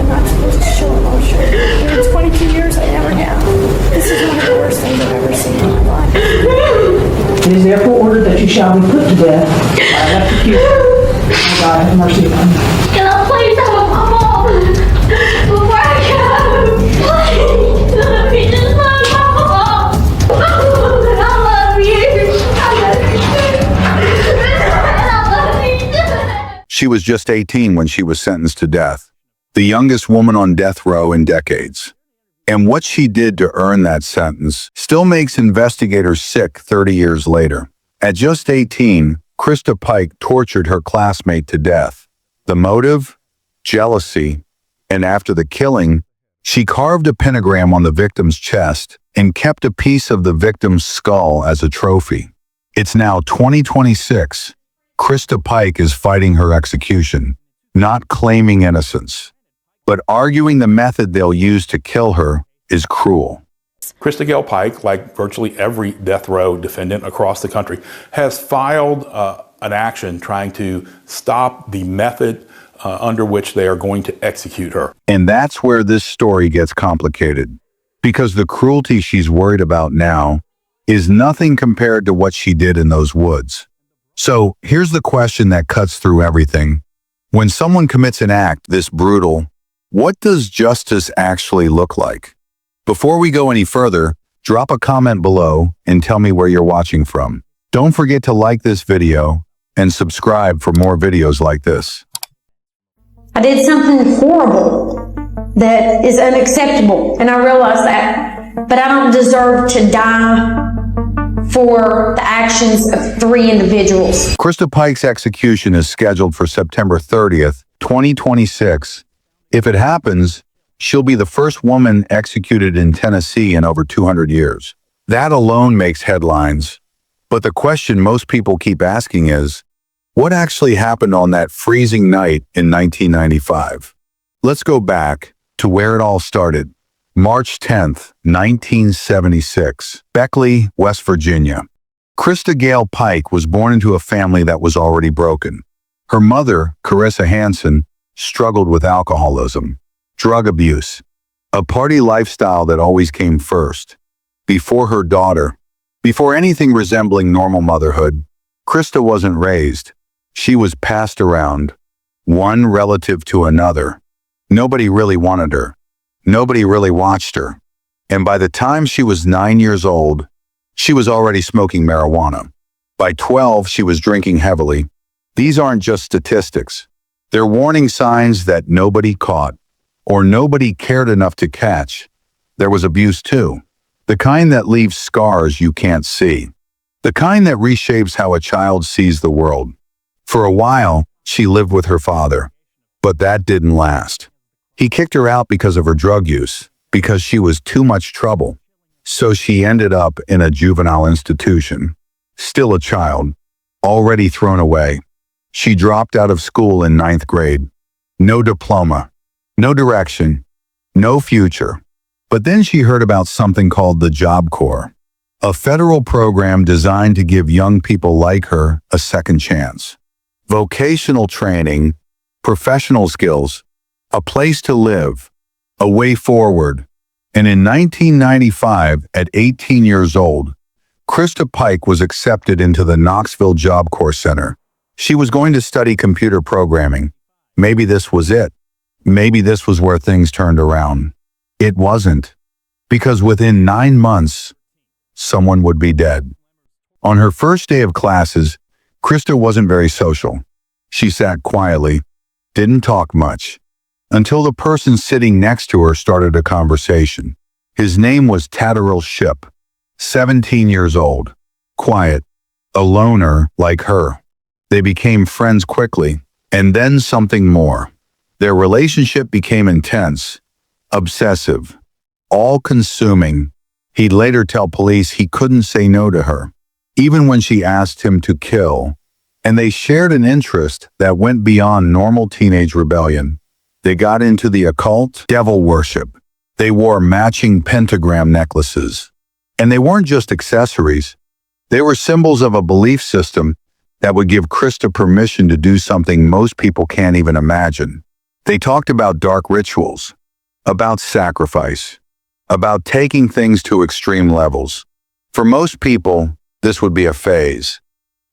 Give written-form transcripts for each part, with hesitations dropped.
I'm not supposed to show emotion. In 22 years, I never have. This is one of the worst things I've ever seen in my life. It is therefore ordered that you shall be put to death by electrocution. May God have mercy upon you. Can I please have my mom before I go? Please, let me just find my mom. I love you. I love you. I love you. She was just 18 when she was sentenced to death, the youngest woman on death row in decades. And what she did to earn that sentence still makes investigators sick 30 years later. At just 18, Christa Pike tortured her classmate to death. The motive? Jealousy. And after the killing, she carved a pentagram on the victim's chest and kept a piece of the victim's skull as a trophy. It's now 2026. Christa Pike is fighting her execution, not claiming innocence, but arguing the method they'll use to kill her is cruel. Christa Gale Pike, like virtually every death row defendant across the country, has filed an action trying to stop the method under which they are going to execute her. And that's where this story gets complicated, because the cruelty she's worried about now is nothing compared to what she did in those woods. So here's the question that cuts through everything. When someone commits an act this brutal, what does justice actually look like? Before we go any further, drop a comment below and tell me where you're watching from. Don't forget to like this video and subscribe for more videos like this. I did something horrible that is unacceptable, and I realize that, but I don't deserve to die for the actions of 3 individuals. Christa Pike's execution is scheduled for September 30th, 2026. If it happens, she'll be the first woman executed in Tennessee in over 200 years. That alone makes headlines. But the question most people keep asking is, what actually happened on that freezing night in 1995? Let's go back to where it all started. March 10th, 1976, Beckley, West Virginia. Christa Gale Pike was born into a family that was already broken. Her mother, Carissa Hansen, struggled with alcoholism, drug abuse, a party lifestyle that always came first. Before her daughter, before anything resembling normal motherhood, Christa wasn't raised. She was passed around, one relative to another. Nobody really wanted her. Nobody really watched her. And by the time she was 9 years old, she was already smoking marijuana. By 12, she was drinking heavily. These aren't just statistics. They're warning signs that nobody caught, or nobody cared enough to catch. There was abuse too. The kind that leaves scars you can't see. The kind that reshapes how a child sees the world. For a while, she lived with her father, but that didn't last. He kicked her out because of her drug use, because she was too much trouble. So she ended up in a juvenile institution. Still a child, already thrown away. She dropped out of school in 9th grade. No diploma, no direction, no future. But then she heard about something called the Job Corps, a federal program designed to give young people like her a second chance. Vocational training, professional skills, a place to live, a way forward. And in 1995, at 18 years old, Christa Pike was accepted into the Knoxville Job Corps Center. She was going to study computer programming. Maybe this was it. Maybe this was where things turned around. It wasn't, because within 9 months, someone would be dead. On her first day of classes, Christa wasn't very social. She sat quietly, didn't talk much, until the person sitting next to her started a conversation. His name was Tatterell Shipp, 17 years old, quiet, a loner like her. They became friends quickly, and then something more. Their relationship became intense, obsessive, all-consuming. He'd later tell police he couldn't say no to her, even when she asked him to kill. And they shared an interest that went beyond normal teenage rebellion. They got into the occult, devil worship. They wore matching pentagram necklaces. And they weren't just accessories. They were symbols of a belief system that would give Christa permission to do something most people can't even imagine. They talked about dark rituals, about sacrifice, about taking things to extreme levels. For most people, this would be a phase,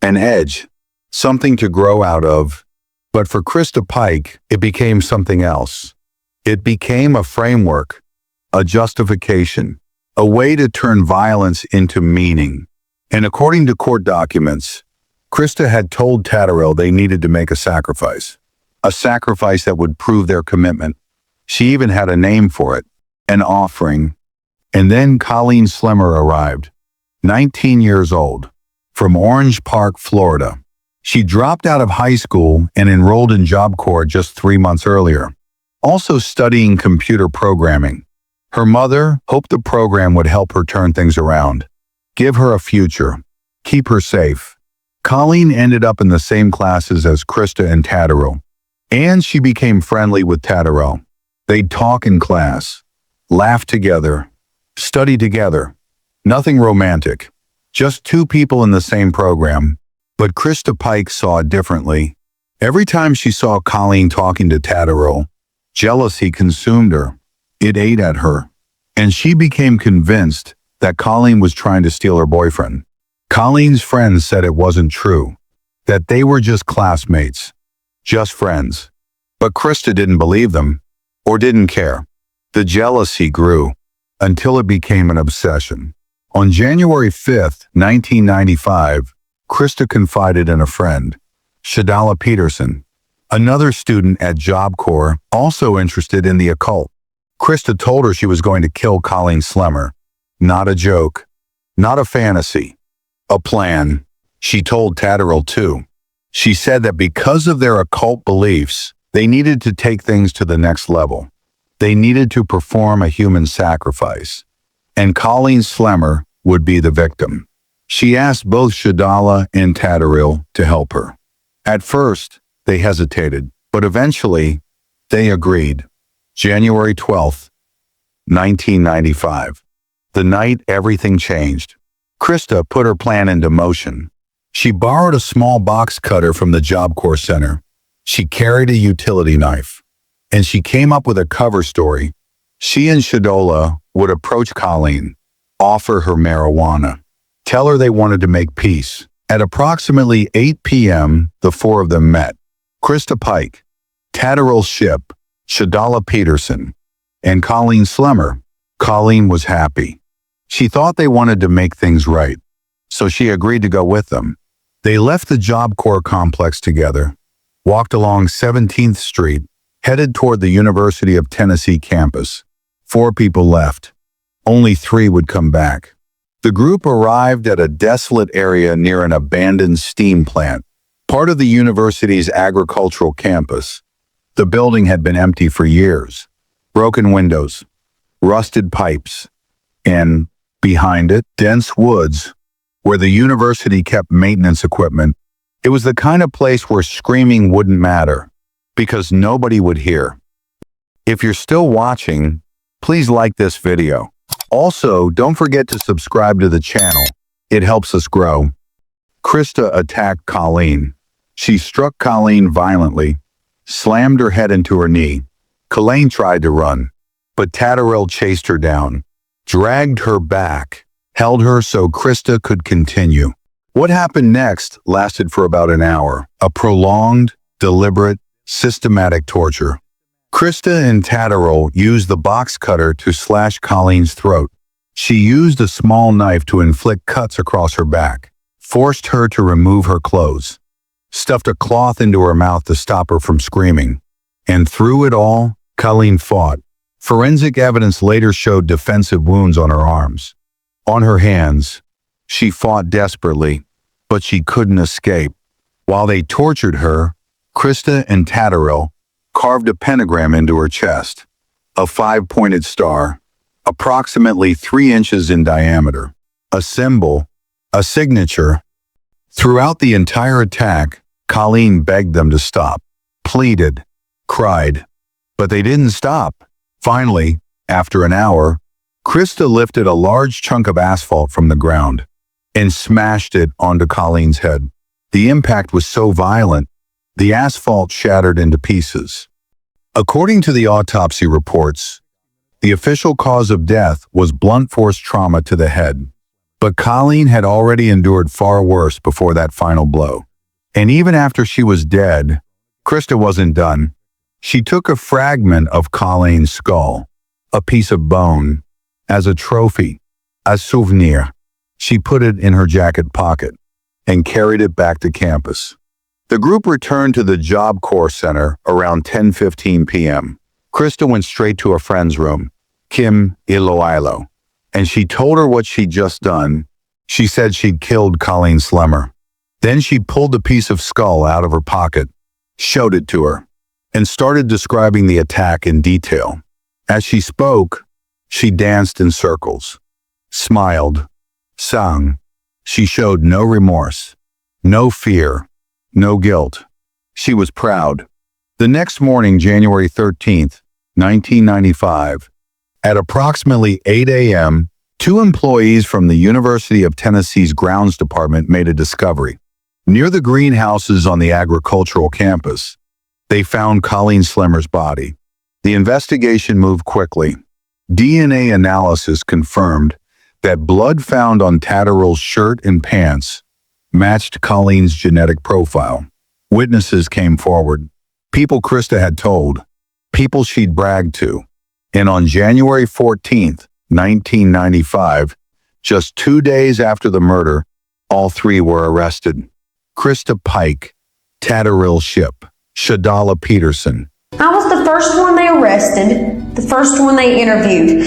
an edge, something to grow out of. But for Christa Pike, it became something else. It became a framework, a justification, a way to turn violence into meaning. And according to court documents, Christa had told Tatterell they needed to make a sacrifice that would prove their commitment. She even had a name for it, an offering. And then Colleen Slemmer arrived, 19 years old, from Orange Park, Florida. She dropped out of high school and enrolled in Job Corps just 3 months earlier, also studying computer programming. Her mother hoped the program would help her turn things around, give her a future, keep her safe. Colleen ended up in the same classes as Christa and Tatterell, and she became friendly with Tatterell. They'd talk in class, laugh together, study together. Nothing romantic, just two people in the same program. But Christa Pike saw it differently. Every time she saw Colleen talking to Tatterell, jealousy consumed her. It ate at her. And she became convinced that Colleen was trying to steal her boyfriend. Colleen's friends said it wasn't true, that they were just classmates, just friends. But Christa didn't believe them, or didn't care. The jealousy grew until it became an obsession. On January 5th, 1995, Christa confided in a friend, Shadala Peterson, another student at Job Corps, also interested in the occult. Christa told her she was going to kill Colleen Slemmer. Not a joke, not a fantasy, a plan. She told Tatterell too. She said that because of their occult beliefs, they needed to take things to the next level. They needed to perform a human sacrifice, and Colleen Slemmer would be the victim. She asked both Shadala and Tatterell to help her. At first, they hesitated, but eventually, they agreed. January 12th, 1995. The night everything changed. Christa put her plan into motion. She borrowed a small box cutter from the Job Corps Center. She carried a utility knife, and she came up with a cover story. She and Shadala would approach Colleen, offer her marijuana, tell her they wanted to make peace. At approximately 8 p.m., the four of them met. Christa Pike, Tatterell Shipp, Shadala Peterson, and Colleen Slemmer. Colleen was happy. She thought they wanted to make things right, so she agreed to go with them. They left the Job Corps complex together, walked along 17th Street, headed toward the University of Tennessee campus. 4 people left. Only 3 would come back. The group arrived at a desolate area near an abandoned steam plant, part of the university's agricultural campus. The building had been empty for years. Broken windows, rusted pipes, and behind it, dense woods, where the university kept maintenance equipment. It was the kind of place where screaming wouldn't matter, because nobody would hear. If you're still watching, please like this video. Also, don't forget to subscribe to the channel. It helps us grow. Christa attacked Colleen. She struck Colleen violently, slammed her head into her knee. Colleen tried to run, but Tatterell chased her down, dragged her back, held her so Christa could continue. What happened next lasted for about an hour, a prolonged, deliberate, systematic torture. Christa and Tatterell used the box cutter to slash Colleen's throat. She used a small knife to inflict cuts across her back, forced her to remove her clothes, stuffed a cloth into her mouth to stop her from screaming. And through it all, Colleen fought. Forensic evidence later showed defensive wounds on her arms. On her hands, she fought desperately, but she couldn't escape. While they tortured her, Christa and Tatterell carved a pentagram into her chest, a 5-pointed star, approximately 3 inches in diameter, a symbol, a signature. Throughout the entire attack, Colleen begged them to stop, pleaded, cried, but they didn't stop. Finally, after an hour, Christa lifted a large chunk of asphalt from the ground and smashed it onto Colleen's head. The impact was so violent, the asphalt shattered into pieces. According to the autopsy reports, the official cause of death was blunt force trauma to the head. But Colleen had already endured far worse before that final blow. And even after she was dead, Christa wasn't done. She took a fragment of Colleen's skull, a piece of bone, as a trophy, a souvenir. She put it in her jacket pocket and carried it back to campus. The group returned to the Job Corps Center around 10:15 p.m. Christa went straight to a friend's room, Kim Iloilo, and she told her what she'd just done. She said she'd killed Colleen Slemmer. Then she pulled a piece of skull out of her pocket, showed it to her, and started describing the attack in detail. As she spoke, she danced in circles, smiled, sung. She showed no remorse, no fear, no guilt. She was proud. The next morning, January 13th, 1995, at approximately 8 a.m., 2 employees from the University of Tennessee's grounds department made a discovery. Near the greenhouses on the agricultural campus, they found Colleen Slemmer's body. The investigation moved quickly. DNA analysis confirmed that blood found on Tatterall's shirt and pants matched Colleen's genetic profile. Witnesses came forward, people Christa had told, people she'd bragged to. And on January 14th, 1995, just 2 days after the murder, all 3 were arrested. Christa Pike, Tatterall Ship, Shadala Peterson. I was the first one they arrested, the first one they interviewed.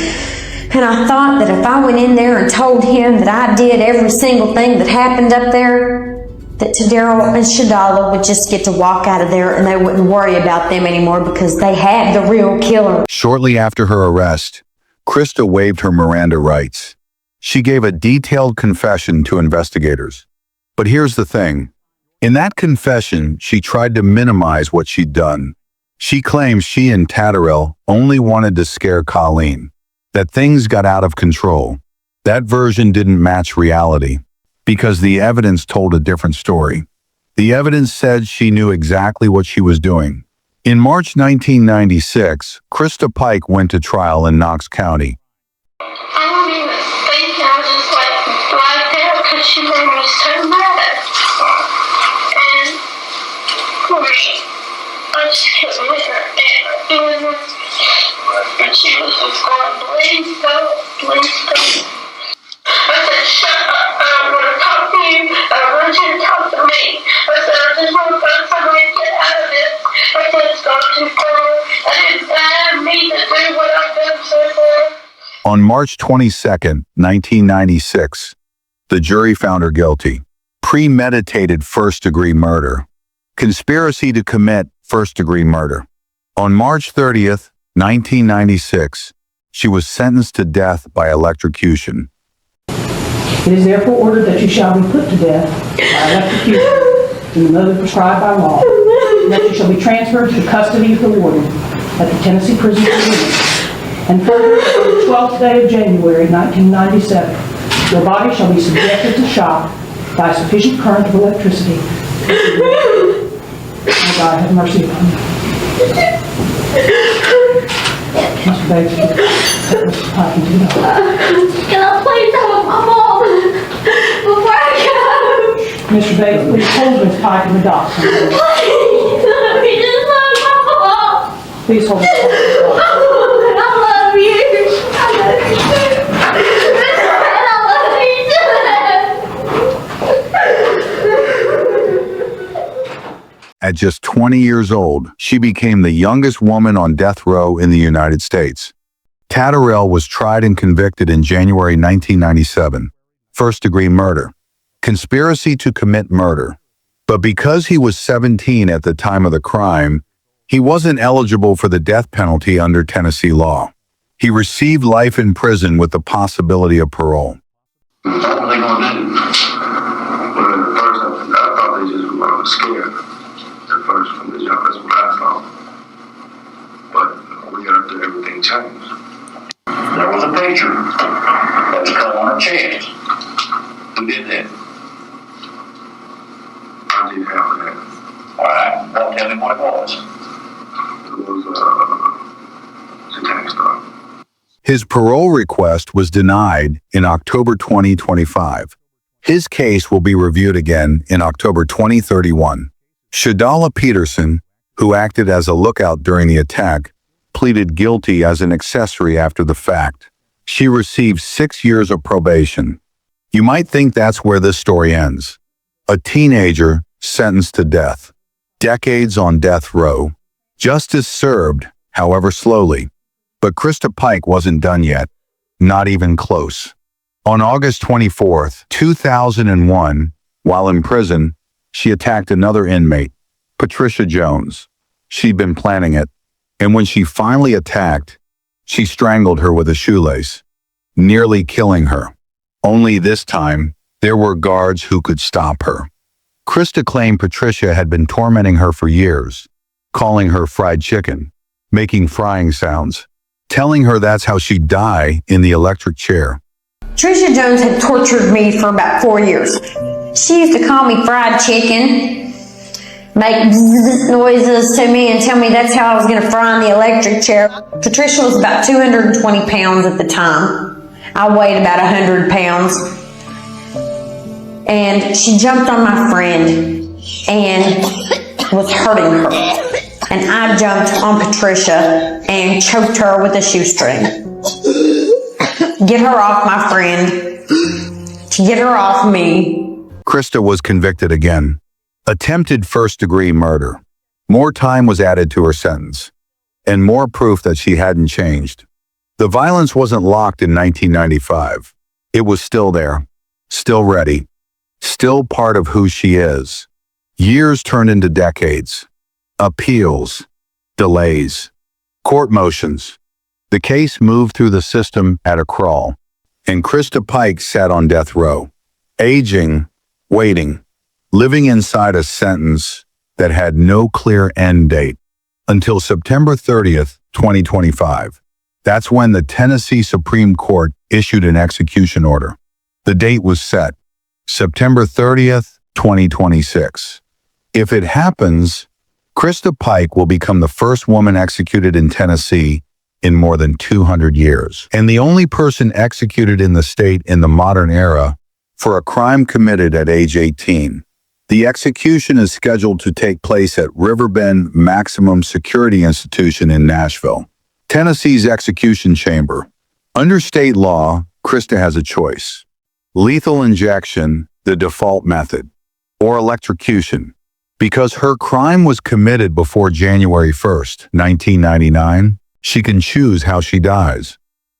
And I thought that if I went in there and told him that I did every single thing that happened up there, that Tatterall and Shadala would just get to walk out of there and they wouldn't worry about them anymore because they had the real killer. Shortly after her arrest, Christa waived her Miranda rights. She gave a detailed confession to investigators. But here's the thing. In that confession, she tried to minimize what she'd done. She claims she and Tatterall only wanted to scare Colleen, that things got out of control. That version didn't match reality, because the evidence told a different story. The evidence said she knew exactly what she was doing. In March 1996, Christa Pike went to trial in Knox County. I don't even think I was just right there because she made me so mad. And I just couldn't look at her. And she was just going, please don't. I said, shut up. I don't want to talk to you. I don't want you to talk to me. I said, I just want to find somebody to get out of this. I said, it's gone too far. I didn't need to do what I've done so far. On March 22nd, 1996, the jury found her guilty. Premeditated first-degree murder. Conspiracy to commit first-degree murder. On March 30th, 1996, she was sentenced to death by electrocution. It is therefore ordered that you shall be put to death by electrocution in the mode prescribed by law, and that you shall be transferred to the custody of the warden at the Tennessee Prison for Women. And further, on the 12th day of January, 1997, your body shall be subjected to shock by sufficient current of electricity. May God have mercy upon you. Mr. Bates, take Mr. Pike into the office. Can I please have my mom before I go? Mr. Bates, please hold Ms. Pike in the dock. Please, let me just love my mom. Please hold Ms. Pike in the dock. I love you. I love you too. And I love you too. At just 20 years old, she became the youngest woman on death row in the United States. Tatterall was tried and convicted in January 1997. First-degree murder. Conspiracy to commit murder. But because he was 17 at the time of the crime, he wasn't eligible for the death penalty under Tennessee law. He received life in prison with the possibility of parole. What were they going to do? Well, at first, I thought they just were scared. At first, from the jump, that's what I thought. But when we got up there, everything changed. There was a preacher that was cut on her chest. Who did that? I did half of that. All right, don't tell me what it was. It was His parole request was denied in October 2025. His case will be reviewed again in October 2031. Shadala Peterson, who acted as a lookout during the attack, pleaded guilty as an accessory after the fact. She received 6 years of probation. You might think that's where this story ends. A teenager sentenced to death. Decades on death row. Justice served, however slowly. But Christa Pike wasn't done yet. Not even close. On August 24, 2001, while in prison, she attacked another inmate, Patricia Jones. She'd been planning it, and when she finally attacked, she strangled her with a shoelace, nearly killing her. Only this time, there were guards who could stop her. Christa claimed Patricia had been tormenting her for years, calling her fried chicken, making frying sounds, telling her that's how she'd die in the electric chair. Patricia Jones had tortured me for about 4 years. She used to call me fried chicken, make noises to me and tell me that's how I was going to fry in the electric chair. Patricia was about 220 pounds at the time. I weighed about 100 pounds. And she jumped on my friend and was hurting her. And I jumped on Patricia and choked her with a shoestring. Get her off my friend. To get her off me. Christa was convicted again. Attempted first-degree murder. More time was added to her sentence. And more proof that she hadn't changed. The violence wasn't locked in 1995. It was still there. Still ready. Still part of who she is. Years turned into decades. Appeals. Delays. Court motions. The case moved through the system at a crawl. And Christa Pike sat on death row. Aging. Waiting. Living inside a sentence that had no clear end date. Until September 30th, 2025. That's when the Tennessee Supreme Court issued an execution order. The date was set. September 30th, 2026. If it happens, Christa Pike will become the first woman executed in Tennessee in more than 200 years, and the only person executed in the state in the modern era for a crime committed at age 18. The execution is scheduled to take place at Riverbend Maximum Security Institution in Nashville, Tennessee's execution chamber. Under state law, Christa has a choice. Lethal injection, the default method, or electrocution. Because her crime was committed before January 1st, 1999, she can choose how she dies.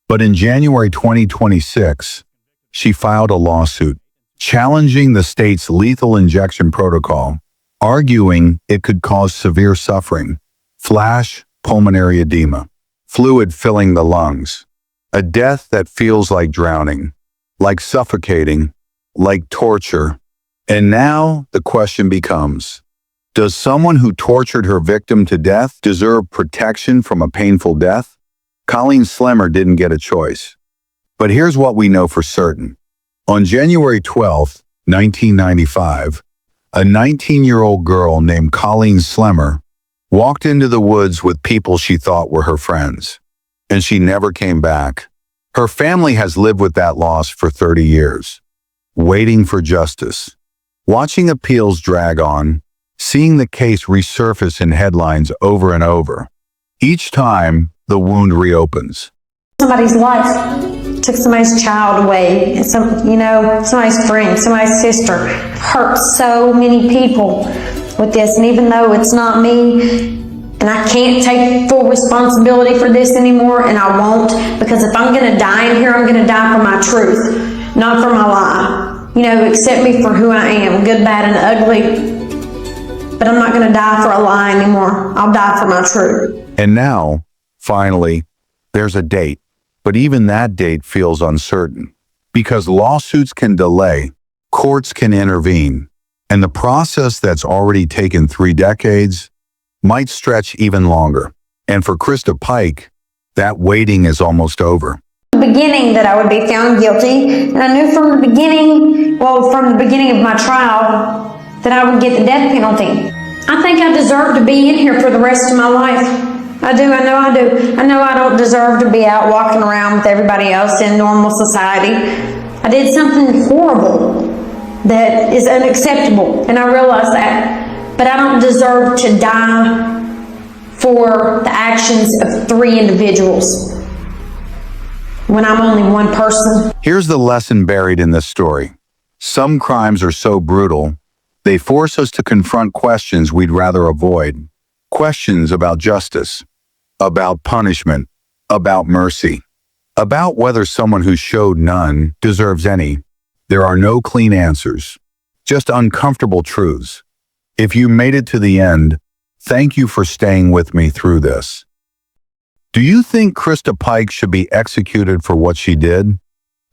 But in January 2026, she filed a lawsuit challenging the state's lethal injection protocol, arguing it could cause severe suffering, flash pulmonary edema, fluid filling the lungs, a death that feels like drowning, like suffocating, like torture. And now the question becomes, does someone who tortured her victim to death deserve protection from a painful death? Colleen Slemmer didn't get a choice. But here's what we know for certain. On January 12, 1995, a 19-year-old girl named Colleen Slemmer walked into the woods with people she thought were her friends, and she never came back. Her family has lived with that loss for 30 years, waiting for justice, watching appeals drag on, seeing the case resurface in headlines over and over. Each time, the wound reopens. Somebody's life, took somebody's child away, and somebody's friend, somebody's sister. I've hurt so many people with this, and even though it's not me, and I can't take full responsibility for this anymore, and I won't, because if I'm going to die in here, I'm going to die for my truth, not for my lie. Accept me for who I am, good, bad, and ugly, but I'm not going to die for a lie anymore. I'll die for my truth. And now, finally, there's a date. But even that date feels uncertain, because lawsuits can delay, courts can intervene, and the process that's already taken 3 decades might stretch even longer. And for Christa Pike, that waiting is almost over. The beginning that I would be found guilty, and I knew from the beginning of my trial, that I would get the death penalty. I think I deserve to be in here for the rest of my life. I do. I know I do. I know I don't deserve to be out walking around with everybody else in normal society. I did something horrible that is unacceptable, and I realize that. But I don't deserve to die for the actions of 3 individuals when I'm only one person. Here's the lesson buried in this story. Some crimes are so brutal, they force us to confront questions we'd rather avoid. Questions about justice, about punishment, about mercy, about whether someone who showed none deserves any. There are no clean answers, just uncomfortable truths. If you made it to the end, thank you for staying with me through this. Do you think Christa Pike should be executed for what she did?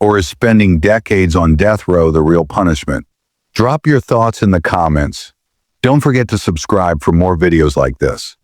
Or is spending decades on death row the real punishment? Drop your thoughts in the comments. Don't forget to subscribe for more videos like this.